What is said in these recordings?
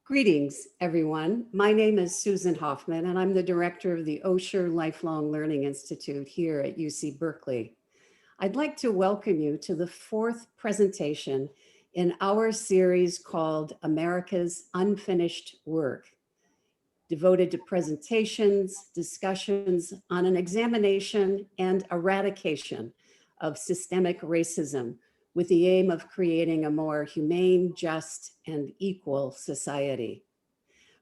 Greetings, everyone. My name is Susan Hoffman, and I'm the director of the Osher Lifelong Learning Institute here at UC Berkeley. I'd like to welcome you to the fourth presentation in our series called America's Unfinished Work, devoted to presentations, discussions on an examination and eradication of systemic racism with the aim of creating a more humane, just, and equal society.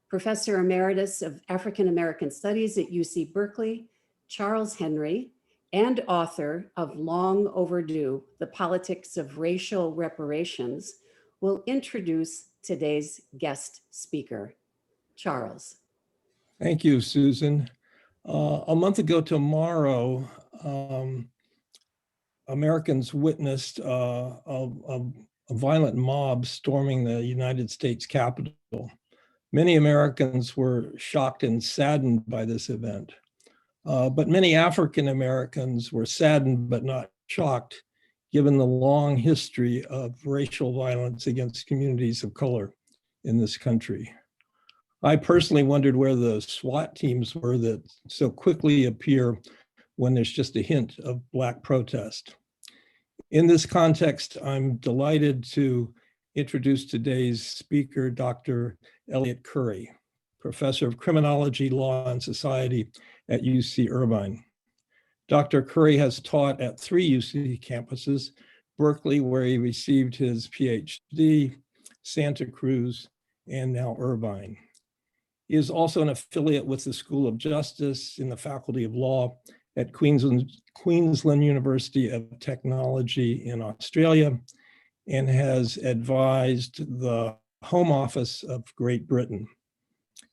Professor Emeritus of African American Studies at UC Berkeley, Charles Henry, and author of Long Overdue, The Politics of Racial Reparations, will introduce today's guest speaker. Charles. Thank you, Susan. A month ago tomorrow, Americans witnessed a violent mob storming the United States Capitol. Many Americans were shocked and saddened by this event, but many African Americans were saddened but not shocked, given the long history of racial violence against communities of color in this country. I personally wondered where the SWAT teams were that so quickly appear when there's just a hint of Black protest. In this context, I'm delighted to introduce today's speaker, Dr. Elliott Curry, Professor of Criminology, Law, and Society at UC Irvine. Dr. Curry has taught at 3 UC campuses, Berkeley, where he received his PhD, Santa Cruz, and now Irvine. He is also an affiliate with the School of Justice in the Faculty of Law at Queensland University of Technology in Australia, and has advised the Home Office of Great Britain.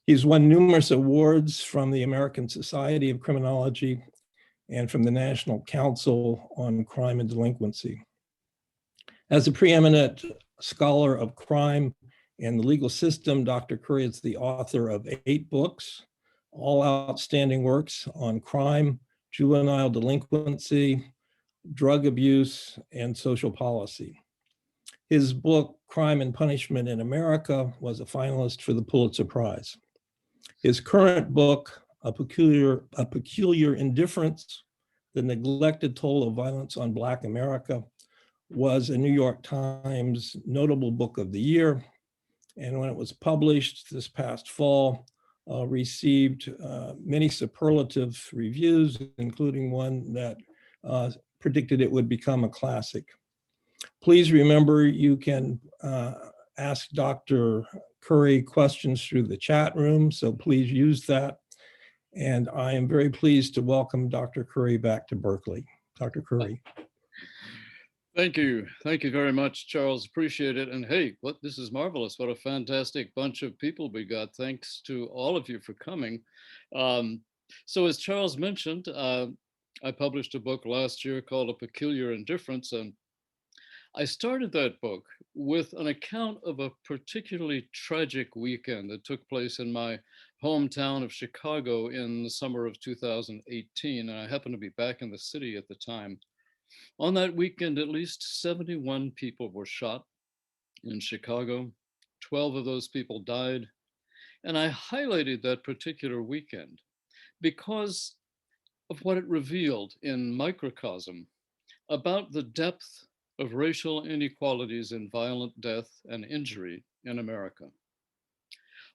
He's won numerous awards from the American Society of Criminology and from the National Council on Crime and Delinquency. As a preeminent scholar of crime and the legal system, Dr. Curry is the author of 8 books, all outstanding works on crime, juvenile delinquency, drug abuse, and social policy. His book, Crime and Punishment in America, was a finalist for the Pulitzer Prize. His current book, A Peculiar Indifference, The Neglected Toll of Violence on Black America, was a New York Times Notable Book of the Year, and when it was published this past fall, received many superlative reviews, including one that predicted it would become a classic. Please remember you can ask Dr. Curry questions through the chat room, so please use that. And I am very pleased to welcome Dr. Curry back to Berkeley. Dr. Curry. Thank you. Thank you very much, Charles. Appreciate it. And hey, this is marvelous. What a fantastic bunch of people we got. Thanks to all of you for coming. So as Charles mentioned, I published a book last year called A Peculiar Indifference. And I started that book with an account of a particularly tragic weekend that took place in my hometown of Chicago in the summer of 2018. And I happened to be back in the city at the time. On that weekend, at least 71 people were shot in Chicago. 12 of those people died. And I highlighted that particular weekend because of what it revealed in microcosm about the depth of racial inequalities in violent death and injury in America.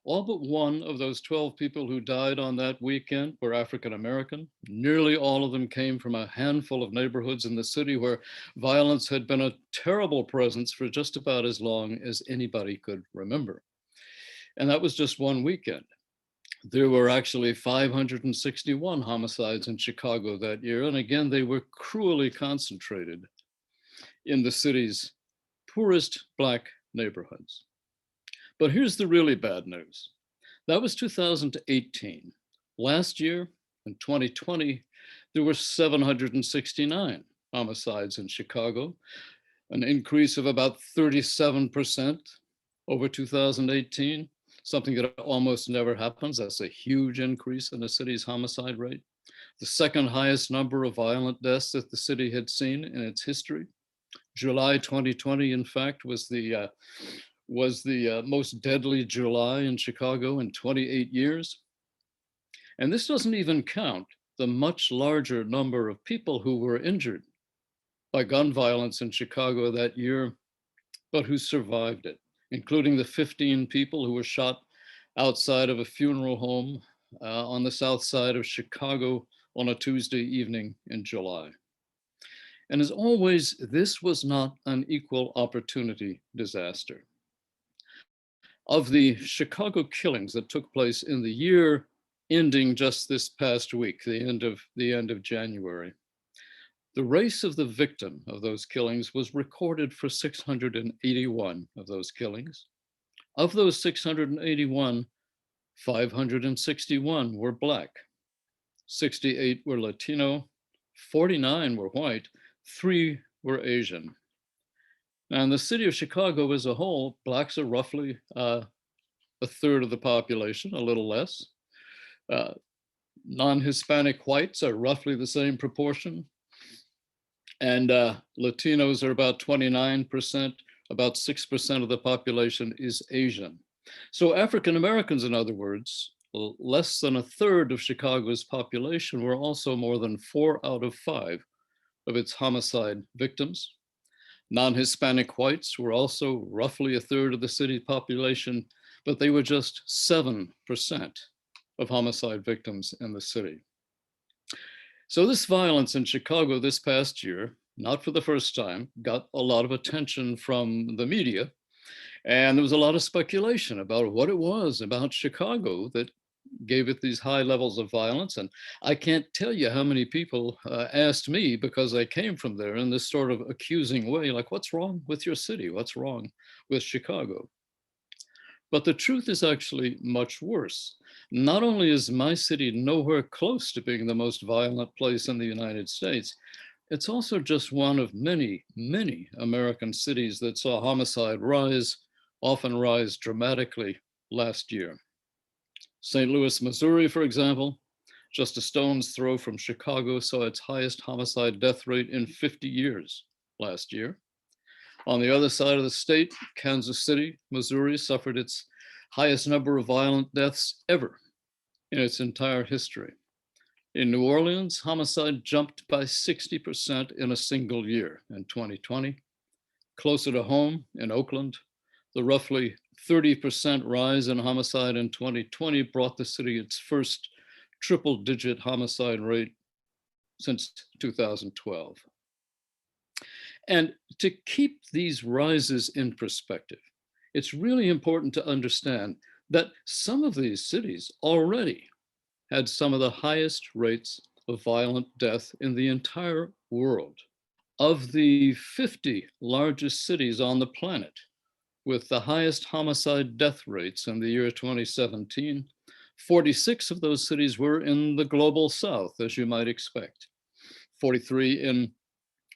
All but one of those 12 people who died on that weekend were African American. Nearly all of them came from a handful of neighborhoods in the city where violence had been a terrible presence for just about as long as anybody could remember. And that was just one weekend. There were actually 561 homicides in Chicago that year. And again, they were cruelly concentrated in the city's poorest Black neighborhoods. But here's the really bad news. That was 2018. Last year, in 2020, there were 769 homicides in Chicago, an increase of about 37% over 2018, something that almost never happens. That's a huge increase in the city's homicide rate. The second highest number of violent deaths that the city had seen in its history. July 2020, in fact, was the was the most deadly July in Chicago in 28 years. And this doesn't even count the much larger number of people who were injured by gun violence in Chicago that year, but who survived it, including the 15 people who were shot outside of a funeral home on the south side of Chicago on a Tuesday evening in July. And as always, this was not an equal opportunity disaster. Of the Chicago killings that took place in the year ending just this past week, the end of January, the race of the victim of those killings was recorded for 681 of those killings. Of those 681, 561 were Black, 68 were Latino, 49 were white, 3 were Asian. Now, in the city of Chicago as a whole, Blacks are roughly a third of the population, a little less. Non-Hispanic whites are roughly the same proportion. And Latinos are about 29%, about 6% of the population is Asian. So African Americans, in other words, less than a third of Chicago's population were also more than 4 out of 5 of its homicide victims. Non-Hispanic whites were also roughly a third of the city population, but they were just 7% of homicide victims in the city. So this violence in Chicago this past year, not for the first time, got a lot of attention from the media. And there was a lot of speculation about what it was about Chicago that gave it these high levels of violence. And I can't tell you how many people asked me, because I came from there, in this sort of accusing way, like, what's wrong with your city? What's wrong with Chicago? But the truth is actually much worse. Not only is my city nowhere close to being the most violent place in the United States, it's also just one of many, many American cities that saw homicide rise, often rise dramatically last year. St. Louis, Missouri, for example, just a stone's throw from Chicago, saw its highest homicide death rate in 50 years last year. On the other side of the state, Kansas City, Missouri, suffered its highest number of violent deaths ever in its entire history. In New Orleans, homicide jumped by 60% in a single year in 2020. Closer to home, in Oakland, the roughly 30% rise in homicide in 2020 brought the city its first triple-digit homicide rate since 2012. And to keep these rises in perspective, it's really important to understand that some of these cities already had some of the highest rates of violent death in the entire world. Of the 50 largest cities on the planet with the highest homicide death rates in the year 2017, 46 of those cities were in the global South, as you might expect. 43 in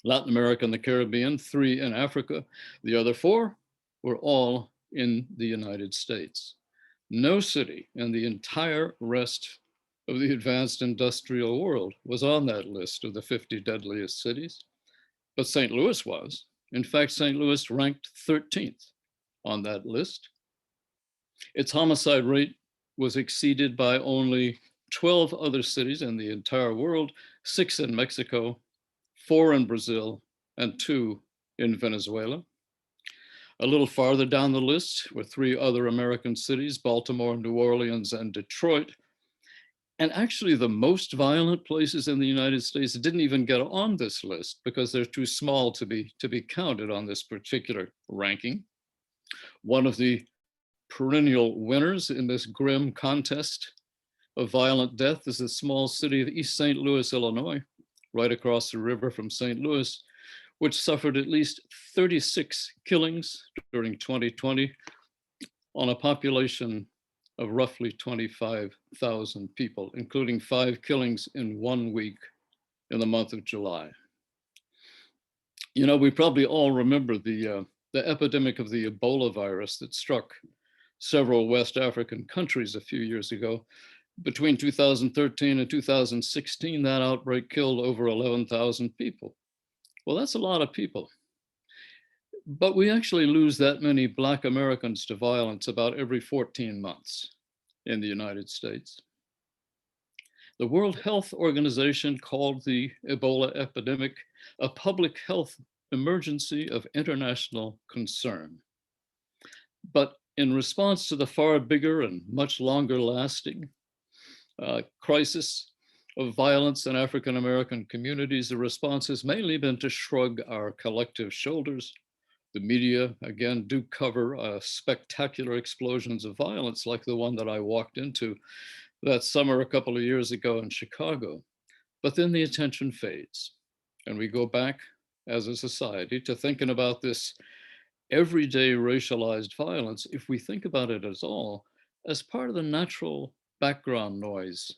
Latin America and the Caribbean, 3 in Africa. The other 4 were all in the United States. No city in the entire rest of the advanced industrial world was on that list of the 50 deadliest cities, but St. Louis was. In fact, St. Louis ranked 13th on that list. Its homicide rate was exceeded by only 12 other cities in the entire world, 6 in Mexico, 4 in Brazil, and 2 in Venezuela. A little farther down the list were 3 other American cities, Baltimore, New Orleans, and Detroit. And actually, the most violent places in the United States didn't even get on this list because they're too small to be counted on this particular ranking. One of the perennial winners in this grim contest of violent death is the small city of East St. Louis, Illinois, right across the river from St. Louis, which suffered at least 36 killings during 2020 on a population of roughly 25,000 people, including 5 killings in 1 week in the month of July. You know, we probably all remember the epidemic of the Ebola virus that struck several West African countries a few years ago. Between 2013 and 2016, that outbreak killed over 11,000 people. Well, that's a lot of people. But we actually lose that many Black Americans to violence about every 14 months in the United States. The World Health Organization called the Ebola epidemic a public health emergency of international concern. But in response to the far bigger and much longer lasting crisis of violence in African American communities, the response has mainly been to shrug our collective shoulders. The media, again, do cover spectacular explosions of violence like the one that I walked into that summer a couple of years ago in Chicago. But then the attention fades. And we go back as a society to thinking about this everyday racialized violence, if we think about it at all, as part of the natural background noise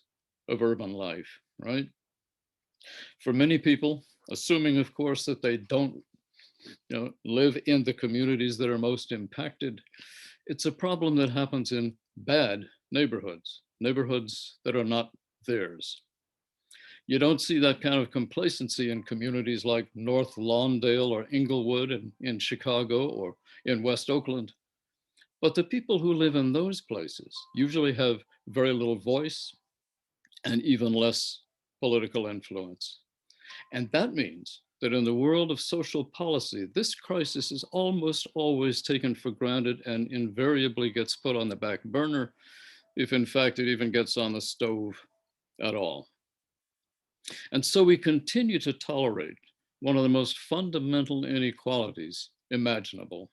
of urban life, right? For many people, assuming, of course, that they don't live in the communities that are most impacted, it's a problem that happens in bad neighborhoods, neighborhoods that are not theirs. You don't see that kind of complacency in communities like North Lawndale or Inglewood in Chicago or in West Oakland. But the people who live in those places usually have very little voice and even less political influence. And that means that in the world of social policy, this crisis is almost always taken for granted and invariably gets put on the back burner, if in fact it even gets on the stove at all. And so we continue to tolerate one of the most fundamental inequalities imaginable,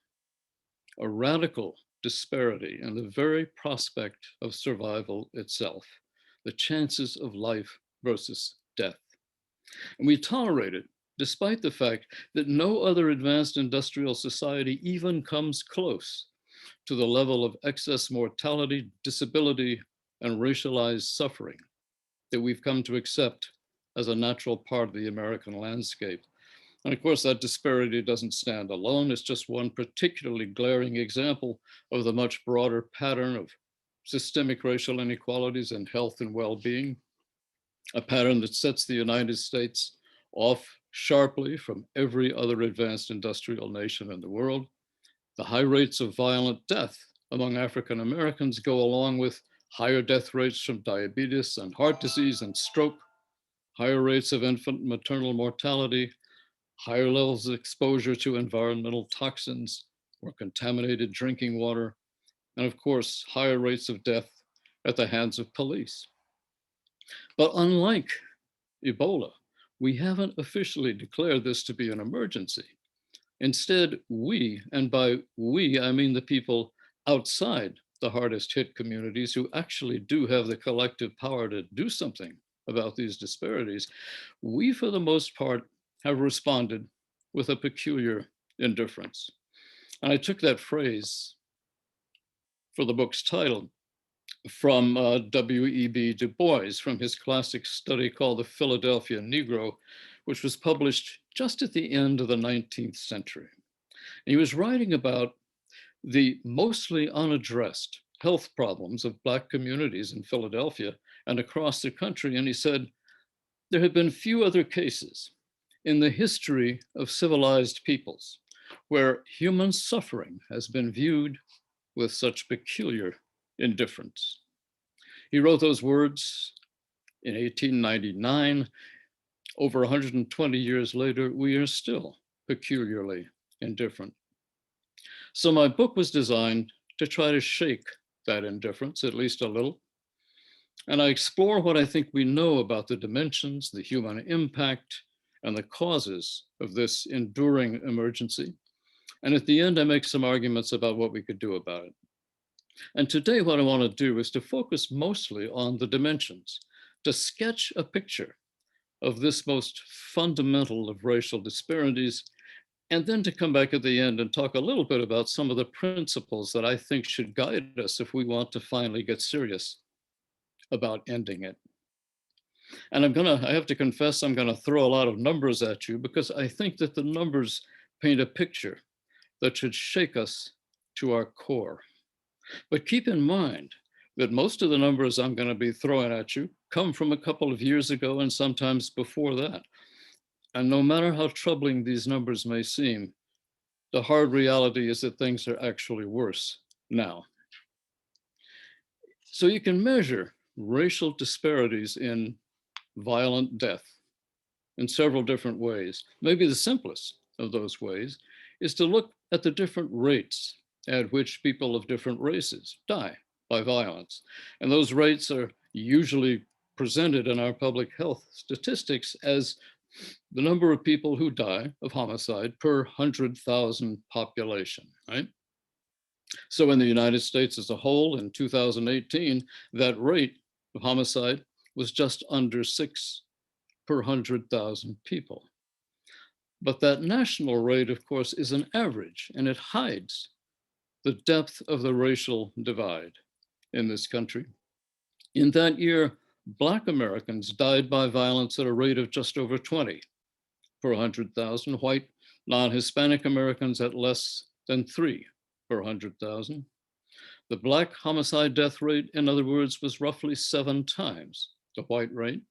a radical disparity in the very prospect of survival itself, the chances of life versus death. And we tolerate it despite the fact that no other advanced industrial society even comes close to the level of excess mortality, disability, and racialized suffering that we've come to accept as a natural part of the American landscape. And of course, that disparity doesn't stand alone. It's just one particularly glaring example of the much broader pattern of systemic racial inequalities in health and well-being, a pattern that sets the United States off sharply from every other advanced industrial nation in the world. The high rates of violent death among African Americans go along with higher death rates from diabetes and heart disease and stroke, higher rates of infant and maternal mortality, higher levels of exposure to environmental toxins or contaminated drinking water, and of course, higher rates of death at the hands of police. But unlike Ebola, we haven't officially declared this to be an emergency. Instead, we, and by we, I mean the people outside the hardest hit communities who actually do have the collective power to do something about these disparities, we, for the most part, have responded with a peculiar indifference. And I took that phrase for the book's title from W.E.B. Du Bois, from his classic study called The Philadelphia Negro, which was published just at the end of the 19th century. And he was writing about the mostly unaddressed health problems of Black communities in Philadelphia and across the country. And he said, there have been few other cases in the history of civilized peoples where human suffering has been viewed with such peculiar indifference. He wrote those words in 1899. Over 120 years later, we are still peculiarly indifferent. So my book was designed to try to shake that indifference, at least a little. And I explore what I think we know about the dimensions, the human impact, and the causes of this enduring emergency. And at the end, I make some arguments about what we could do about it. And today, what I want to do is to focus mostly on the dimensions, to sketch a picture of this most fundamental of racial disparities, and then to come back at the end and talk a little bit about some of the principles that I think should guide us if we want to finally get serious about ending it. And I have to confess, I'm gonna throw a lot of numbers at you because I think that the numbers paint a picture that should shake us to our core. But keep in mind that most of the numbers I'm gonna be throwing at you come from a couple of years ago and sometimes before that. And no matter how troubling these numbers may seem, the hard reality is that things are actually worse now. So you can measure racial disparities in violent death in several different ways. Maybe the simplest of those ways is to look at the different rates at which people of different races die by violence. And those rates are usually presented in our public health statistics as the number of people who die of homicide per 100,000 population, right? So in the United States as a whole, in 2018, that rate of homicide was just under 6 per 100,000 people. But that national rate, of course, is an average, and it hides the depth of the racial divide in this country. In that year, Black Americans died by violence at a rate of just over 20 per 100,000, white non-Hispanic Americans at less than 3 per 100,000. The Black homicide death rate, in other words, was roughly 7 times the white rate.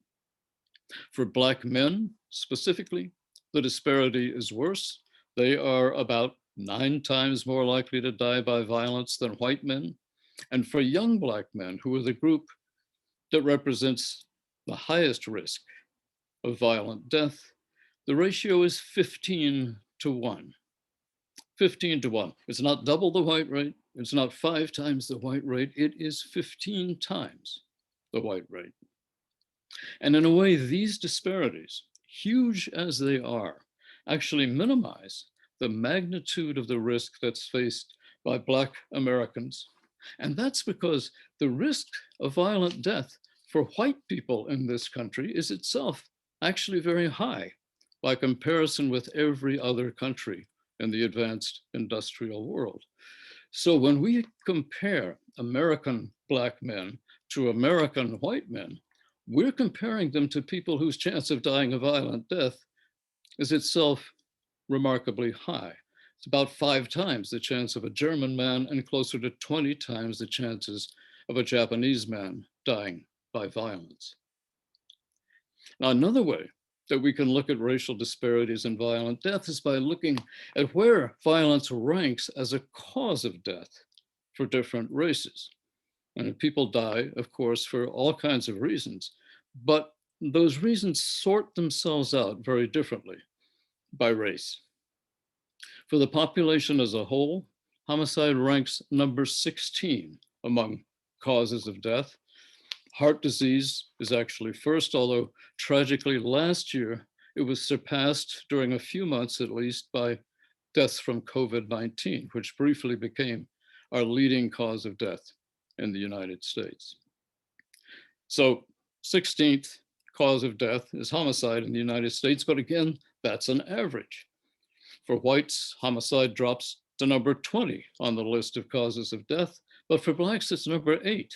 For Black men specifically, the disparity is worse. They are about 9 times more likely to die by violence than white men. And for young Black men, who are the group that represents the highest risk of violent death, the ratio is 15 to 1. 15 to 1. It's not double the white rate. It's not 5 times the white rate. It is 15 times the white rate. And in a way, these disparities, huge as they are, actually minimize the magnitude of the risk that's faced by Black Americans. And that's because the risk of violent death for white people in this country is itself actually very high by comparison with every other country in the advanced industrial world. So when we compare American Black men to American white men, we're comparing them to people whose chance of dying a violent death is itself remarkably high. It's about 5 times the chance of a German man and closer to 20 times the chances of a Japanese man dying by violence. Now, another way that we can look at racial disparities in violent death is by looking at where violence ranks as a cause of death for different races. And people die, of course, for all kinds of reasons, but those reasons sort themselves out very differently by race. For the population as a whole, homicide ranks number 16 among causes of death. Heart disease is actually first, although tragically last year, it was surpassed during a few months at least by deaths from COVID-19, which briefly became our leading cause of death in the United States. So 16th cause of death is homicide in the United States, but again, that's an average. For whites, homicide drops to number 20 on the list of causes of death, but for Blacks, it's number 8.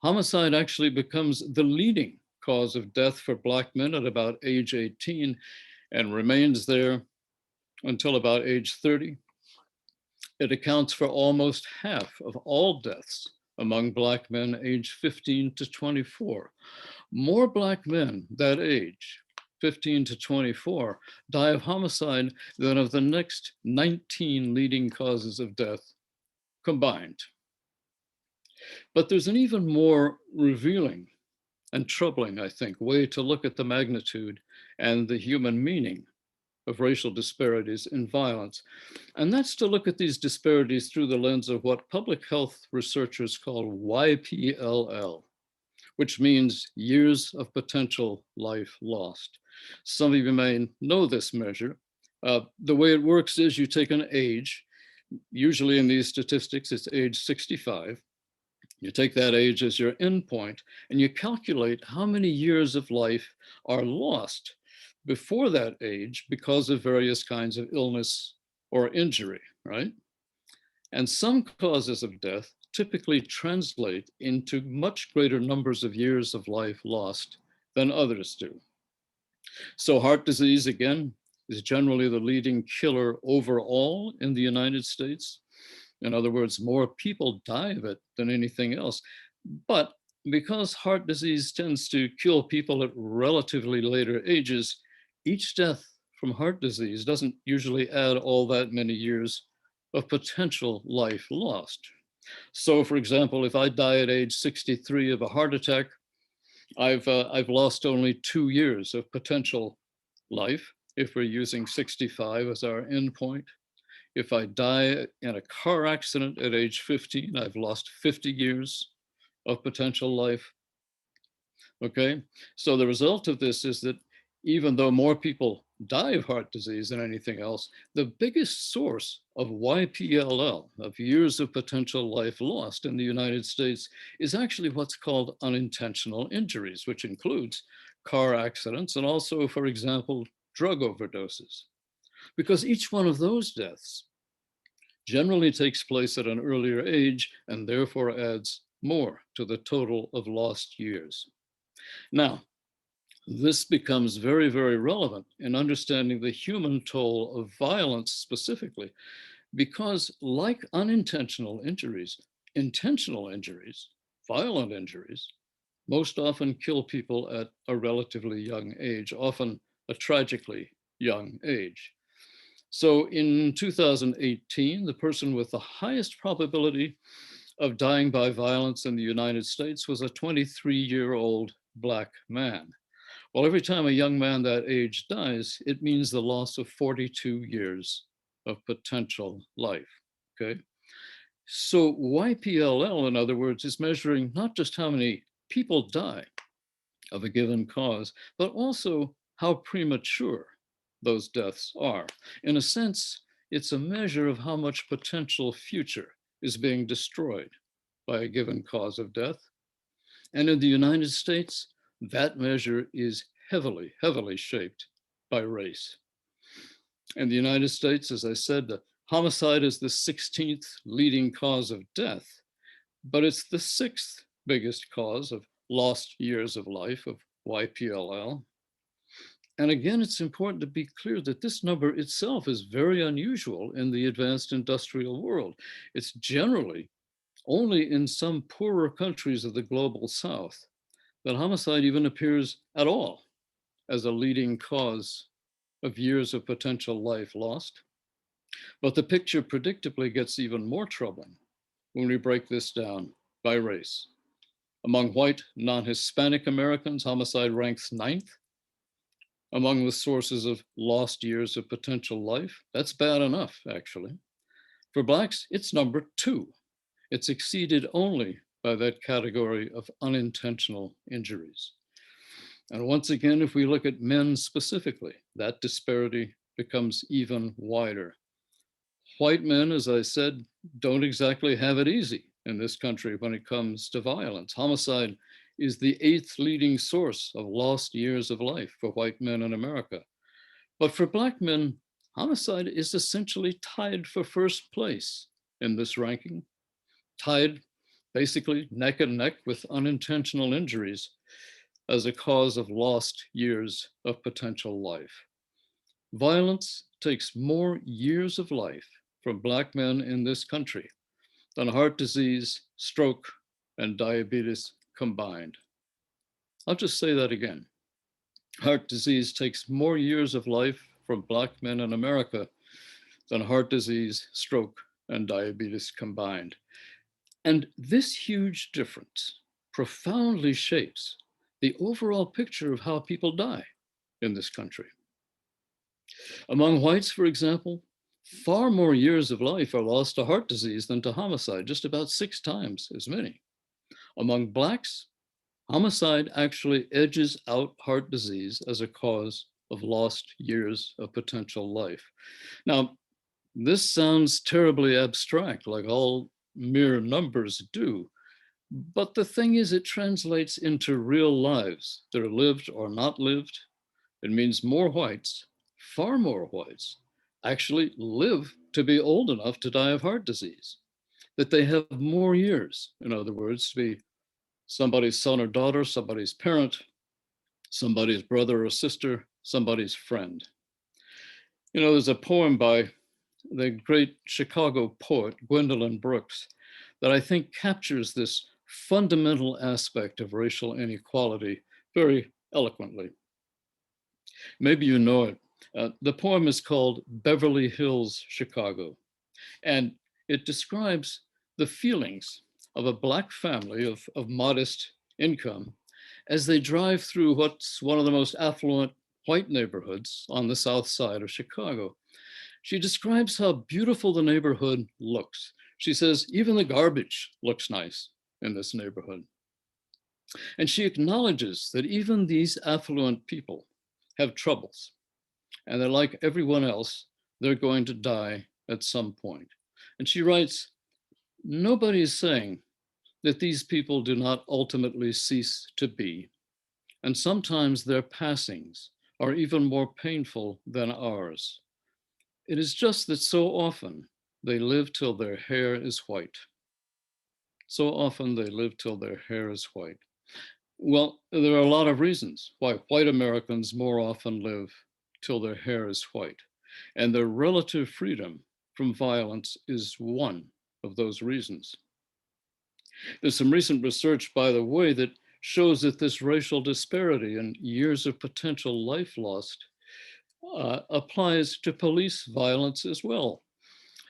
Homicide actually becomes the leading cause of death for Black men at about age 18 and remains there until about age 30. It accounts for almost half of all deaths among Black men aged 15 to 24. More Black men that age, 15 to 24, die of homicide than of the next 19 leading causes of death combined. But there's an even more revealing and troubling, I think, way to look at the magnitude and the human meaning of racial disparities in violence. And that's to look at these disparities through the lens of what public health researchers call YPLL, which means years of potential life lost. Some of you may know this measure. The way it works is you take an age, usually in these statistics, it's age 65. You take that age as your endpoint and you calculate how many years of life are lost before that age because of various kinds of illness or injury, right? And some causes of death typically translate into much greater numbers of years of life lost than others do. So heart disease, again, is generally the leading killer overall in the United States. In other words, more people die of it than anything else. But because heart disease tends to kill people at relatively later ages, each death from heart disease doesn't usually add all that many years of potential life lost. So for example, if I die at age 63 of a heart attack, I've lost only 2 years of potential life if we're using 65 as our endpoint. If I die in a car accident at age 15, I've lost 50 years of potential life. Okay, so the result of this is that even though more people die of heart disease than anything else, the biggest source of YPLL, of years of potential life lost in the United States, is actually what's called unintentional injuries, which includes car accidents and also, for example, drug overdoses. Because each one of those deaths generally takes place at an earlier age and therefore adds more to the total of lost years. Now, this becomes very, very relevant in understanding the human toll of violence specifically, because like unintentional injuries, intentional injuries, violent injuries, most often kill people at a relatively young age, often a tragically young age. So in 2018, the person with the highest probability of dying by violence in the United States was a 23-year-old Black man. Well, every time a young man that age dies, it means the loss of 42 years of potential life, okay? So YPLL, in other words, is measuring not just how many people die of a given cause, but also how premature those deaths are. In a sense, it's a measure of how much potential future is being destroyed by a given cause of death. And in the United States, that measure is heavily, heavily shaped by race. In the United States, as I said, the homicide is the 16th leading cause of death, but it's the 6th biggest cause of lost years of life, of YPLL. And again, it's important to be clear that this number itself is very unusual in the advanced industrial world. It's generally only in some poorer countries of the global South that homicide even appears at all as a leading cause of years of potential life lost. But the picture predictably gets even more troubling when we break this down by race. Among white non-Hispanic Americans, homicide ranks 9th among the sources of lost years of potential life. That's bad enough, actually. For Blacks, it's number 2. It's exceeded only by that category of unintentional injuries. And once again, if we look at men specifically, that disparity becomes even wider. White men, as I said, don't exactly have it easy in this country when it comes to violence. Homicide is the 8th leading source of lost years of life for white men in America. But for Black men, homicide is essentially tied for first place in this ranking, tied basically neck and neck with unintentional injuries as a cause of lost years of potential life. Violence takes more years of life from Black men in this country than heart disease, stroke, and diabetes combined. I'll just say that again. Heart disease takes more years of life from Black men in America than heart disease, stroke, and diabetes combined. And this huge difference profoundly shapes the overall picture of how people die in this country. Among whites, for example, far more years of life are lost to heart disease than to homicide, just about 6 times as many. Among Blacks, homicide actually edges out heart disease as a cause of lost years of potential life. Now, this sounds terribly abstract, like all mere numbers do. But the thing is, it translates into real lives that are lived or not lived. It means more whites, far more whites, actually live to be old enough to die of heart disease, that they have more years, in other words, to be somebody's son or daughter, somebody's parent, somebody's brother or sister, somebody's friend. You know, there's a poem by the great Chicago poet, Gwendolyn Brooks, that I think captures this fundamental aspect of racial inequality very eloquently. Maybe you know it. The poem is called Beverly Hills, Chicago, and it describes the feelings of a Black family of modest income as they drive through what's one of the most affluent white neighborhoods on the south side of Chicago. She describes how beautiful the neighborhood looks. She says, even the garbage looks nice in this neighborhood. And she acknowledges that even these affluent people have troubles, and that like everyone else, they're going to die at some point. And she writes, nobody is saying that these people do not ultimately cease to be, and sometimes their passings are even more painful than ours. It is just that so often they live till their hair is white. So often they live till their hair is white. Well, there are a lot of reasons why white Americans more often live till their hair is white, and their relative freedom from violence is one of those reasons. There's some recent research, by the way, that shows that this racial disparity and years of potential life lost applies to police violence as well,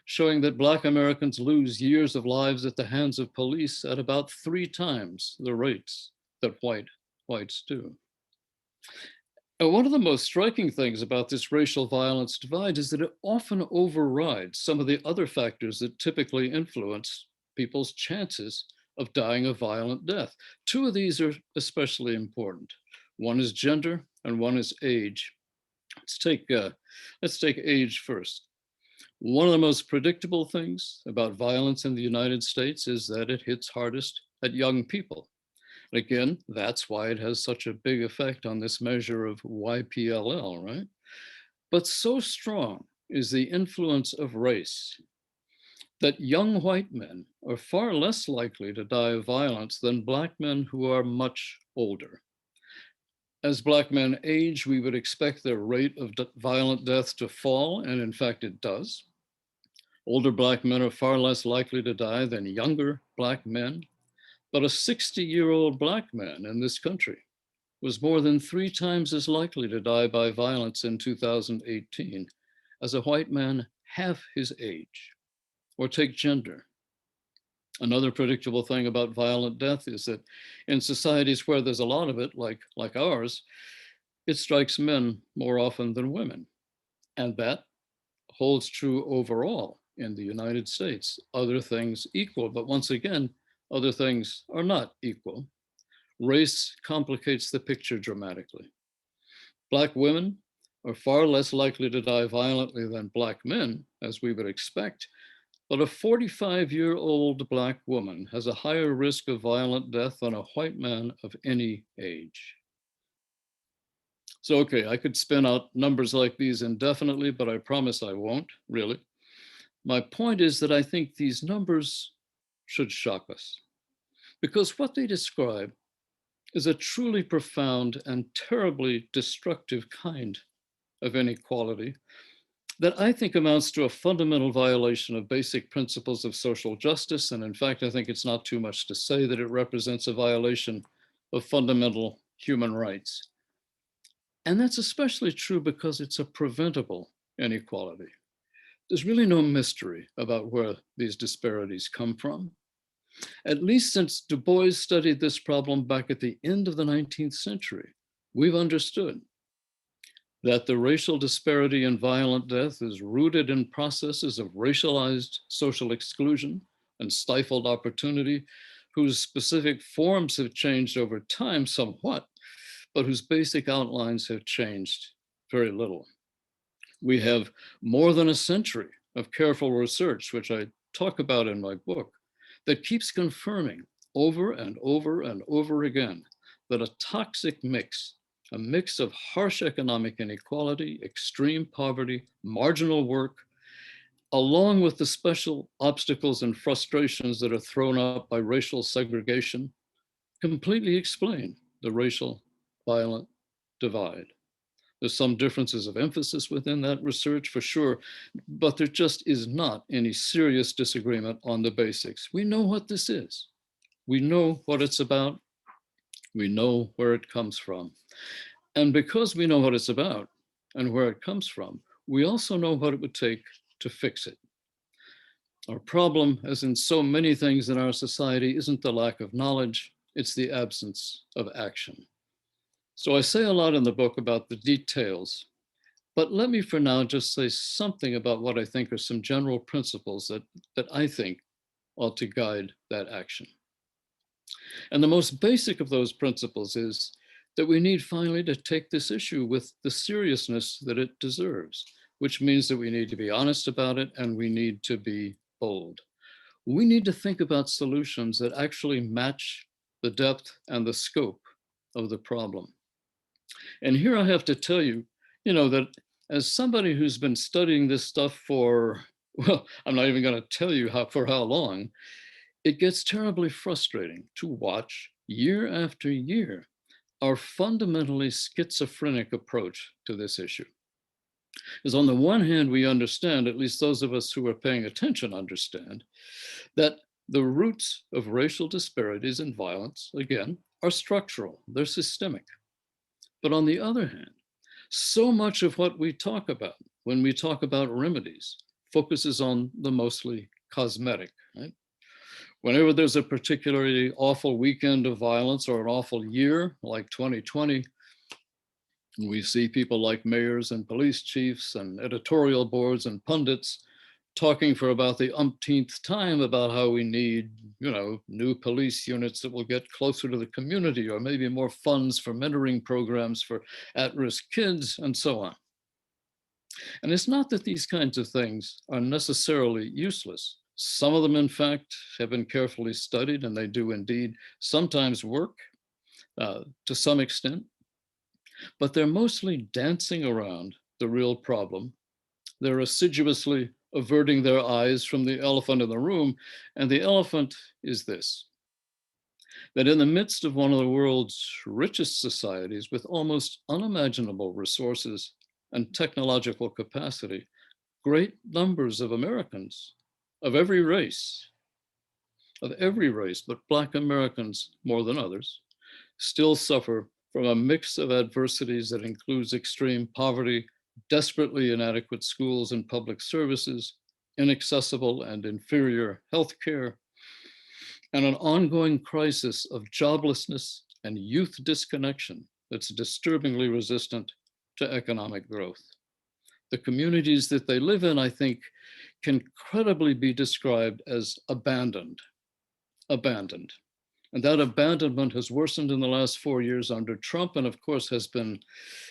showing that Black Americans lose years of lives at the hands of police at about 3 times the rates that whites do. And one of the most striking things about this racial violence divide is that it often overrides some of the other factors that typically influence people's chances of dying a violent death. 2 of these are especially important. One is gender and one is age. Let's take age first. One of the most predictable things about violence in the United States is that it hits hardest at young people. Again, that's why it has such a big effect on this measure of YPLL, right? But so strong is the influence of race that young white men are far less likely to die of violence than Black men who are much older. As Black men age, we would expect their rate of violent death to fall, and in fact it does. Older Black men are far less likely to die than younger Black men. But a 60-year-old Black man in this country was more than 3 times as likely to die by violence in 2018 as a white man half his age. Or take gender. Another predictable thing about violent death is that in societies where there's a lot of it, like ours, it strikes men more often than women. And that holds true overall in the United States, other things equal. But once again, other things are not equal. Race complicates the picture dramatically. Black women are far less likely to die violently than Black men, as we would expect, but a 45-year-old Black woman has a higher risk of violent death than a white man of any age. So, okay, I could spin out numbers like these indefinitely, but I promise I won't, really. My point is that I think these numbers should shock us, because what they describe is a truly profound and terribly destructive kind of inequality that I think amounts to a fundamental violation of basic principles of social justice. And in fact, I think it's not too much to say that it represents a violation of fundamental human rights. And that's especially true because it's a preventable inequality. There's really no mystery about where these disparities come from. At least since Du Bois studied this problem back at the end of the 19th century, we've understood that the racial disparity in violent death is rooted in processes of racialized social exclusion and stifled opportunity, whose specific forms have changed over time somewhat, but whose basic outlines have changed very little. We have more than a century of careful research, which I talk about in my book, that keeps confirming over and over and over again that a toxic mix, a mix of harsh economic inequality, extreme poverty, marginal work, along with the special obstacles and frustrations that are thrown up by racial segregation, completely explain the racial violent divide. There's some differences of emphasis within that research for sure, but there just is not any serious disagreement on the basics. We know what this is. We know what it's about. We know where it comes from. And because we know what it's about, and where it comes from, we also know what it would take to fix it. Our problem, as in so many things in our society, isn't the lack of knowledge, it's the absence of action. So I say a lot in the book about the details, but let me for now just say something about what I think are some general principles that I think ought to guide that action. And the most basic of those principles is that we need finally to take this issue with the seriousness that it deserves, which means that we need to be honest about it and we need to be bold. We need to think about solutions that actually match the depth and the scope of the problem. And here I have to tell you, that as somebody who's been studying this stuff for, well, I'm not even going to tell you for how long, it gets terribly frustrating to watch year after year our fundamentally schizophrenic approach to this issue. Because on the one hand, we understand, at least those of us who are paying attention understand, that the roots of racial disparities and violence, again, are structural, they're systemic. But on the other hand, so much of what we talk about when we talk about remedies focuses on the mostly cosmetic, right? Whenever there's a particularly awful weekend of violence or an awful year like 2020, we see people like mayors and police chiefs and editorial boards and pundits talking for about the umpteenth time about how we need, new police units that will get closer to the community, or maybe more funds for mentoring programs for at-risk kids, and so on. And it's not that these kinds of things are necessarily useless. Some of them, in fact, have been carefully studied, and they do indeed sometimes work to some extent, but they're mostly dancing around the real problem. They're assiduously averting their eyes from the elephant in the room, and the elephant is this: that in the midst of one of the world's richest societies with almost unimaginable resources and technological capacity, great numbers of Americans of every race, but Black Americans more than others, still suffer from a mix of adversities that includes extreme poverty, desperately inadequate schools and public services, inaccessible and inferior healthcare, and an ongoing crisis of joblessness and youth disconnection that's disturbingly resistant to economic growth. The communities that they live in, I think, can credibly be described as abandoned. And that abandonment has worsened in the last 4 years under Trump, and of course has been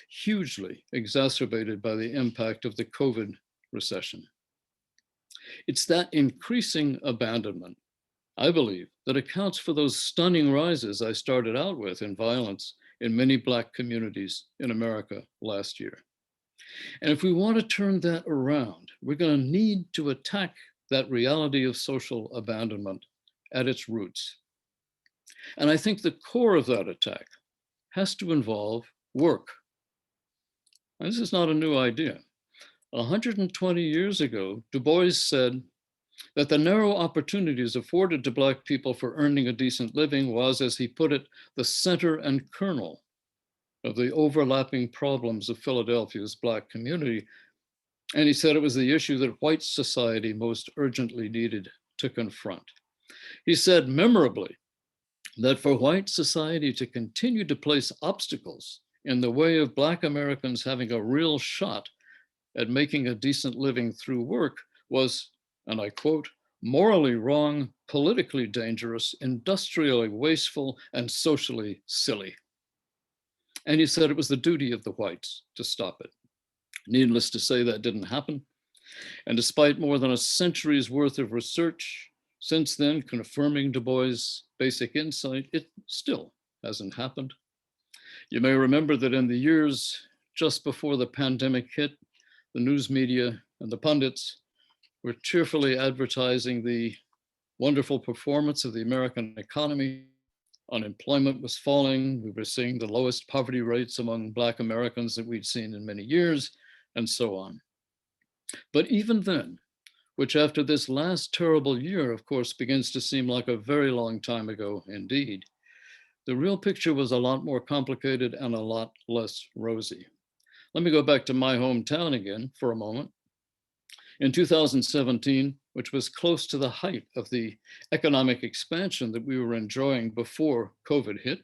hugely exacerbated by the impact of the COVID recession. It's that increasing abandonment, I believe, that accounts for those stunning rises I started out with in violence in many Black communities in America last year. And if we want to turn that around, we're going to need to attack that reality of social abandonment at its roots. And I think the core of that attack has to involve work. And this is not a new idea. 120 years ago, Du Bois said that the narrow opportunities afforded to Black people for earning a decent living was, as he put it, the center and kernel of the overlapping problems of Philadelphia's Black community. And he said it was the issue that white society most urgently needed to confront. He said memorably that for white society to continue to place obstacles in the way of Black Americans having a real shot at making a decent living through work was, and I quote, morally wrong, politically dangerous, industrially wasteful, and socially silly. And he said it was the duty of the whites to stop it. Needless to say, that didn't happen. And despite more than a century's worth of research since then confirming Du Bois' basic insight, it still hasn't happened. You may remember that in the years just before the pandemic hit, the news media and the pundits were cheerfully advertising the wonderful performance of the American economy. Unemployment was falling. We were seeing the lowest poverty rates among Black Americans that we'd seen in many years, and so on. But even then, which after this last terrible year, of course, begins to seem like a very long time ago indeed, the real picture was a lot more complicated and a lot less rosy. Let me go back to my hometown again for a moment. In 2017, which was close to the height of the economic expansion that we were enjoying before COVID hit,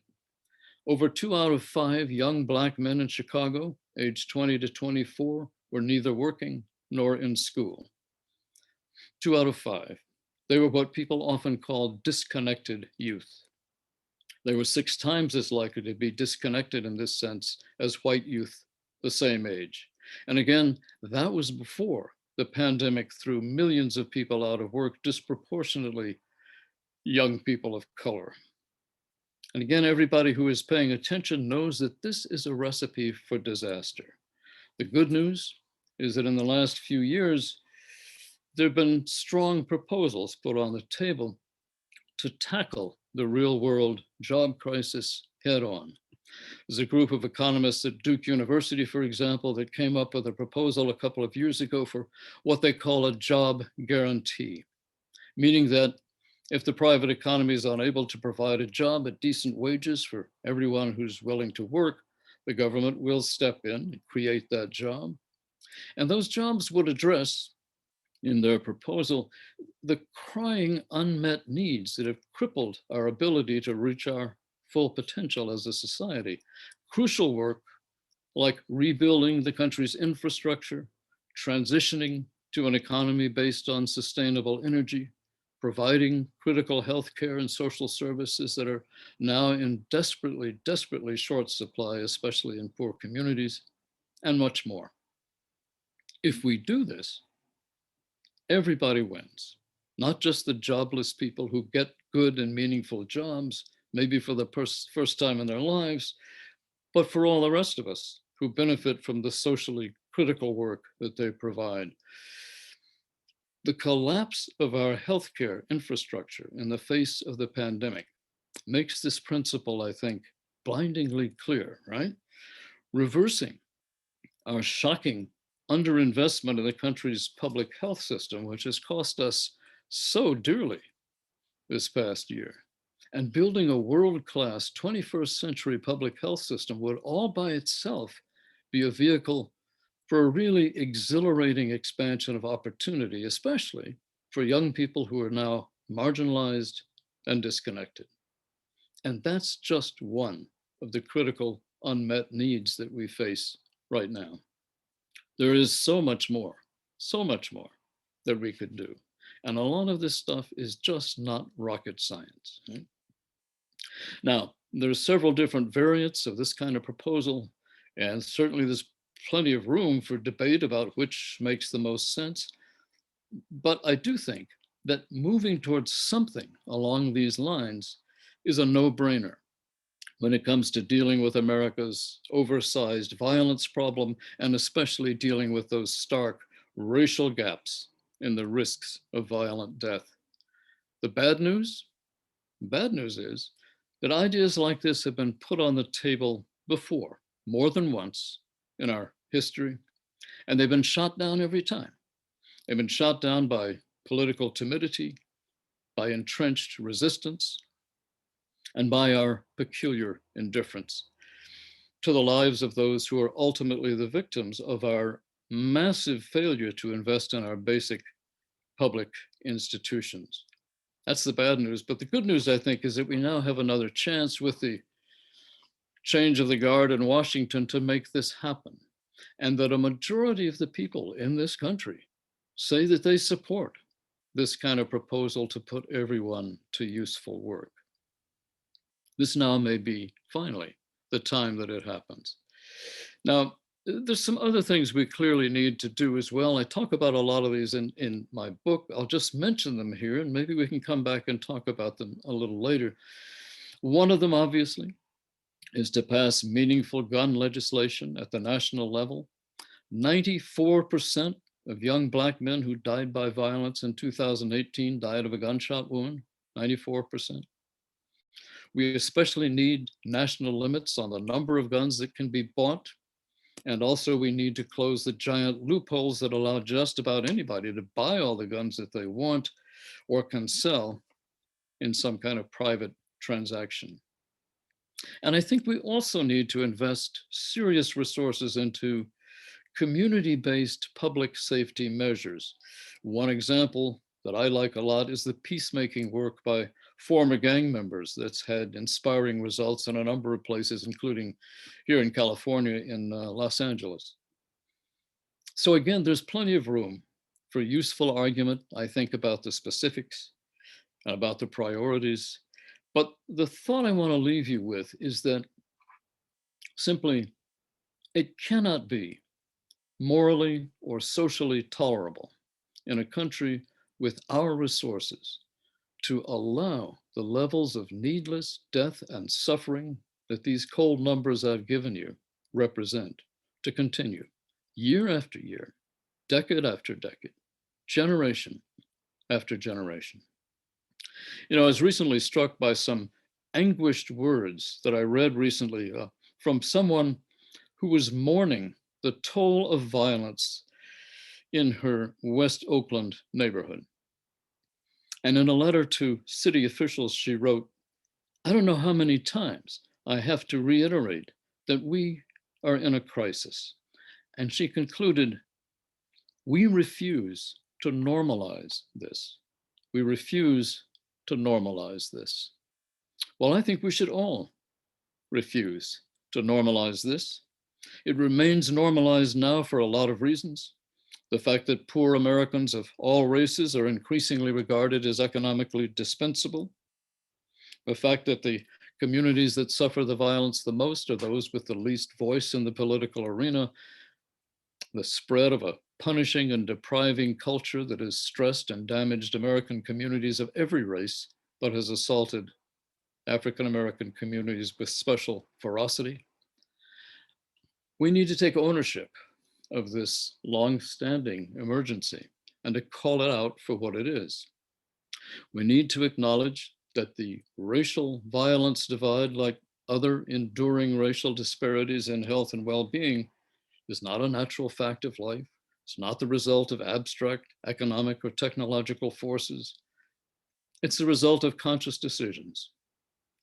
over 2 out of 5 young Black men in Chicago, aged 20 to 24, were neither working nor in school. 2 out of 5. They were what people often call disconnected youth. They were 6 times as likely to be disconnected in this sense as white youth the same age. And again, that was before the pandemic threw millions of people out of work, disproportionately young people of color. And again, everybody who is paying attention knows that this is a recipe for disaster. The good news is that in the last few years, there have been strong proposals put on the table to tackle the real world job crisis head on. There's a group of economists at Duke University, for example, that came up with a proposal a couple of years ago for what they call a job guarantee, meaning that if the private economy is unable to provide a job at decent wages for everyone who's willing to work, the government will step in and create that job. And those jobs would address, in their proposal, the crying unmet needs that have crippled our ability to reach our full potential as a society. Crucial work like rebuilding the country's infrastructure, transitioning to an economy based on sustainable energy, providing critical healthcare and social services that are now in desperately, desperately short supply, especially in poor communities, and much more. If we do this, everybody wins, not just the jobless people who get good and meaningful jobs, maybe for the first time in their lives, but for all the rest of us who benefit from the socially critical work that they provide. The collapse of our healthcare infrastructure in the face of the pandemic makes this principle, I think, blindingly clear, right? Reversing our shocking underinvestment in the country's public health system, which has cost us so dearly this past year, and building a world-class 21st century public health system would all by itself be a vehicle for a really exhilarating expansion of opportunity, especially for young people who are now marginalized and disconnected. And that's just one of the critical unmet needs that we face right now. There is so much more that we could do. And a lot of this stuff is just not rocket science. Right? Now, there's several different variants of this kind of proposal, and certainly there's plenty of room for debate about which makes the most sense. But I do think that moving towards something along these lines is a no-brainer when it comes to dealing with America's oversized violence problem, and especially dealing with those stark racial gaps in the risks of violent death. The bad news is that ideas like this have been put on the table before, more than once in our history, and they've been shot down every time. They've been shot down by political timidity, by entrenched resistance, and by our peculiar indifference to the lives of those who are ultimately the victims of our massive failure to invest in our basic public institutions. That's the bad news. But the good news, I think, is that we now have another chance with the change of the guard in Washington to make this happen. And that a majority of the people in this country say that they support this kind of proposal to put everyone to useful work. This now may be, finally, the time that it happens. Now, there's some other things we clearly need to do as well. I talk about a lot of these in my book. I'll just mention them here, and maybe we can come back and talk about them a little later. One of them, obviously, is to pass meaningful gun legislation at the national level. 94% of young Black men who died by violence in 2018 died of a gunshot wound, 94%. We especially need national limits on the number of guns that can be bought. And also we need to close the giant loopholes that allow just about anybody to buy all the guns that they want or can sell in some kind of private transaction. And I think we also need to invest serious resources into community-based public safety measures. One example that I like a lot is the peacemaking work by former gang members that's had inspiring results in a number of places, including here in California in Los Angeles. So again, there's plenty of room for useful argument, I think, about the specifics and about the priorities. But the thought I want to leave you with is that simply it cannot be morally or socially tolerable in a country with our resources to allow the levels of needless death and suffering that these cold numbers I've given you represent to continue year after year, decade after decade, generation after generation. You know, I was recently struck by some anguished words that I read recently from someone who was mourning the toll of violence in her West Oakland neighborhood. And in a letter to city officials, she wrote, "I don't know how many times I have to reiterate that we are in a crisis." And she concluded, "We refuse to normalize this. We refuse to normalize this." Well, I think we should all refuse to normalize this. It remains normalized now for a lot of reasons. The fact that poor Americans of all races are increasingly regarded as economically dispensable. The fact that the communities that suffer the violence the most are those with the least voice in the political arena. The spread of a punishing and depriving culture that has stressed and damaged American communities of every race, but has assaulted African American communities with special ferocity. We need to take ownership of this long-standing emergency and to call it out for what it is. We need to acknowledge that the racial violence divide, like other enduring racial disparities in health and well-being, is not a natural fact of life. It's not the result of abstract economic or technological forces. It's the result of conscious decisions,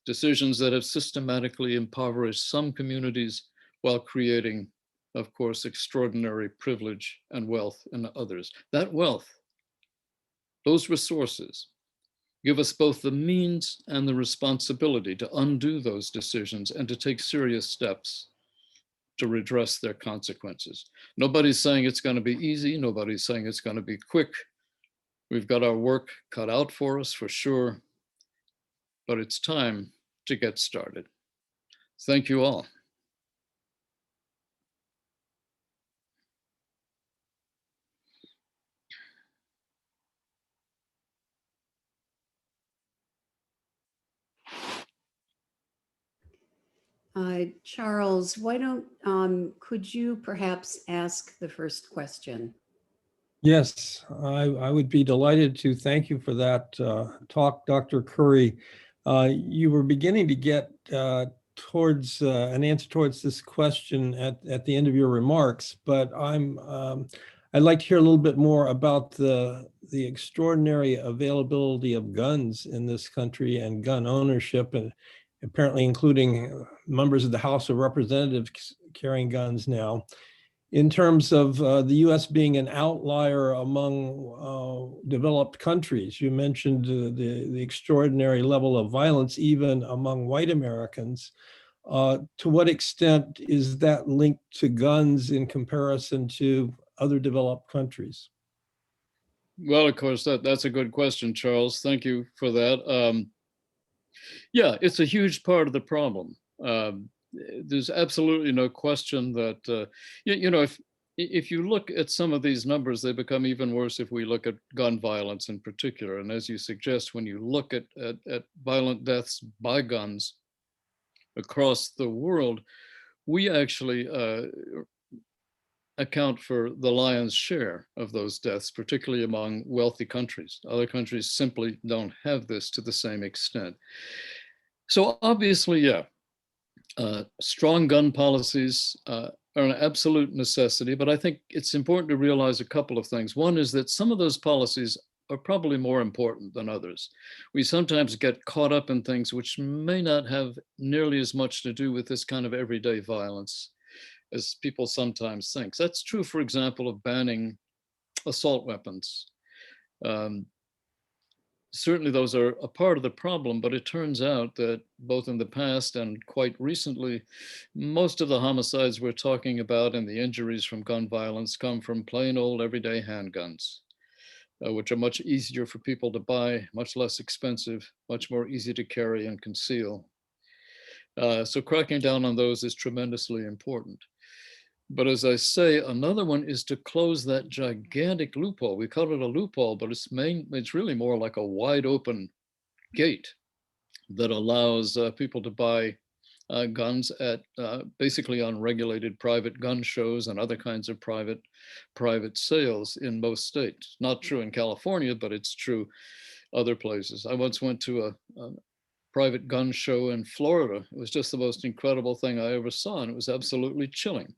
decisions that have systematically impoverished some communities while creating, of course, extraordinary privilege and wealth in others. That wealth, those resources, give us both the means and the responsibility to undo those decisions and to take serious steps to redress their consequences. Nobody's saying it's going to be easy. Nobody's saying it's going to be quick. We've got our work cut out for us, for sure, but it's time to get started. Thank you all. Charles, why don't, could you perhaps ask the first question? Yes, I would be delighted to. Thank you for that talk, Dr. Curry. You were beginning to get towards an answer towards this question at the end of your remarks, but I'd like to hear a little bit more about the extraordinary availability of guns in this country and gun ownership, and apparently including members of the House of Representatives carrying guns now. In terms of the US being an outlier among developed countries, you mentioned the extraordinary level of violence even among white Americans. To what extent is that linked to guns in comparison to other developed countries? Well, of course, that's a good question, Charles. Thank you for that. Yeah, it's a huge part of the problem. There's absolutely no question that, you know, if you look at some of these numbers, they become even worse if we look at gun violence in particular. And as you suggest, when you look at violent deaths by guns across the world, we actually account for the lion's share of those deaths, particularly among wealthy countries. Other countries simply don't have this to the same extent. So obviously, yeah, strong gun policies are an absolute necessity, but I think it's important to realize a couple of things. One is that some of those policies are probably more important than others. We sometimes get caught up in things which may not have nearly as much to do with this kind of everyday violence. as people sometimes think. That's true, for example, of banning assault weapons. Um, Certainly those are a part of the problem, but it turns out that both in the past and quite recently, most of the homicides we're talking about and the injuries from gun violence come from plain old everyday handguns, which are much easier for people to buy, much less expensive, much more easy to carry and conceal. So cracking down on those is tremendously important. But as I say, another one is to close that gigantic loophole. We call it a loophole, but it's really more like a wide open gate that allows people to buy guns at basically unregulated private gun shows and other kinds of private sales in most states. Not true in California, but it's true other places. I once went to a private gun show in Florida. It was just the most incredible thing I ever saw, and it was absolutely chilling.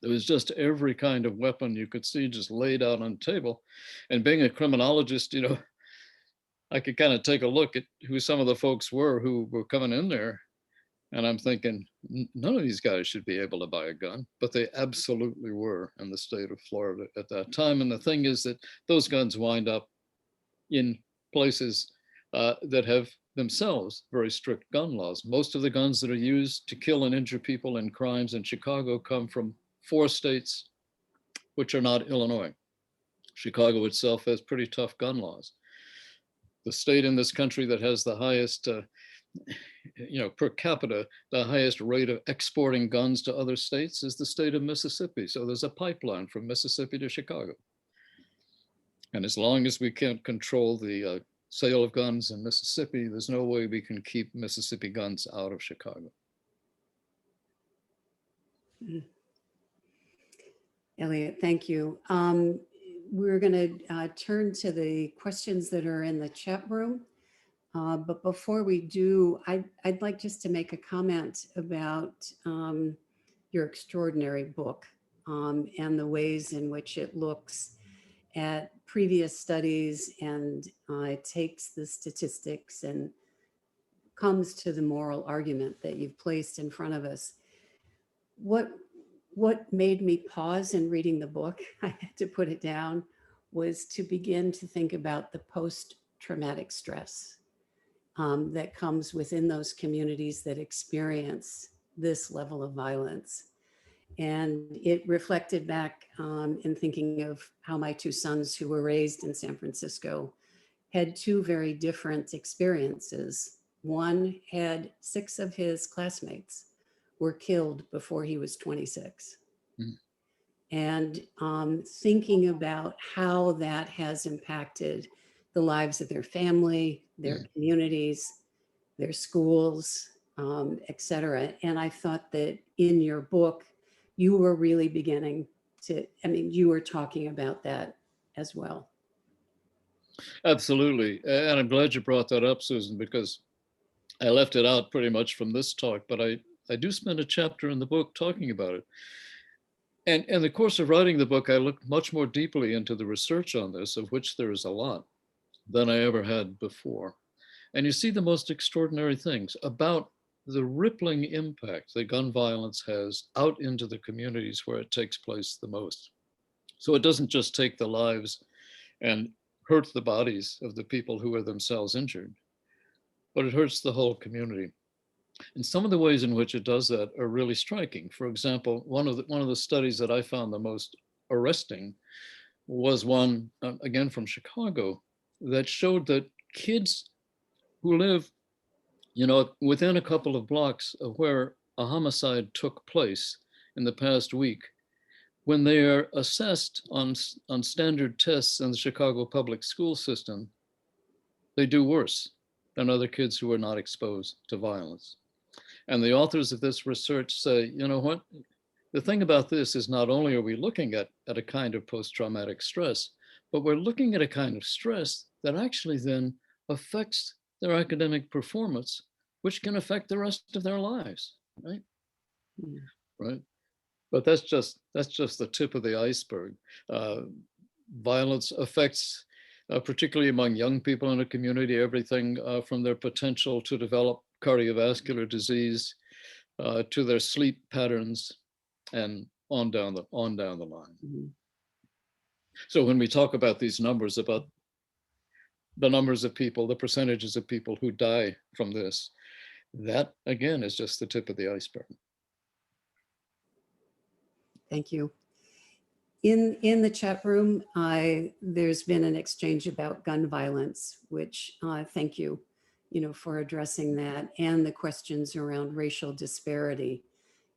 There was just every kind of weapon you could see just laid out on the table. And being a criminologist, I could kind of take a look at who some of the folks were who were coming in there. And I'm thinking, none of these guys should be able to buy a gun, but they absolutely were in the state of Florida at that time. And the thing is that those guns wind up in places that have themselves very strict gun laws. Most of the guns that are used to kill and injure people in crimes in Chicago come from 4 states, which are not Illinois. Chicago itself has pretty tough gun laws. The state in this country that has the highest, per capita, the highest rate of exporting guns to other states is the state of Mississippi. So there's a pipeline from Mississippi to Chicago. And as long as we can't control the sale of guns in Mississippi, there's no way we can keep Mississippi guns out of Chicago. Elliot, thank you. We're going to turn to the questions that are in the chat room. But before we do, I'd like just to make a comment about your extraordinary book and the ways in which it looks at previous studies and it takes the statistics and comes to the moral argument that you've placed in front of us. What made me pause in reading the book, I had to put it down, was to begin to think about the post-traumatic stress that comes within those communities that experience this level of violence. And it reflected back in thinking of how my 2 sons, who were raised in San Francisco, had 2 very different experiences. One had 6 of his classmates were killed before he was 26. Mm. And thinking about how that has impacted the lives of their family, their communities, their schools, et cetera. And I thought that in your book, you were really beginning to, you were talking about that as well. Absolutely. And I'm glad you brought that up, Susan, because I left it out pretty much from this talk, but I do spend a chapter in the book talking about it. And in the course of writing the book, I looked much more deeply into the research on this, of which there is a lot, than I ever had before. And you see the most extraordinary things about the rippling impact that gun violence has out into the communities where it takes place the most. So it doesn't just take the lives and hurt the bodies of the people who are themselves injured, but it hurts the whole community. And some of the ways in which it does that are really striking. For example, one of the studies that I found the most arresting was one, again from Chicago, that showed that kids who live, within a couple of blocks of where a homicide took place in the past week, when they are assessed on standard tests in the Chicago public school system, they do worse than other kids who are not exposed to violence. And the authors of this research say, you know what, the thing about this is not only are we looking at a kind of post-traumatic stress, but we're looking at a kind of stress that actually then affects their academic performance, which can affect the rest of their lives, right? Mm. Right. But that's just the tip of the iceberg. Violence affects, particularly among young people in a community, everything from their potential to develop cardiovascular disease to their sleep patterns, and on down the line. Mhm. So when we talk about these numbers, about the numbers of people, the percentages of people who die from this, that again is just the tip of the iceberg. Thank you. In the chat room, there's been an exchange about gun violence, which thank you, for addressing that, and the questions around racial disparity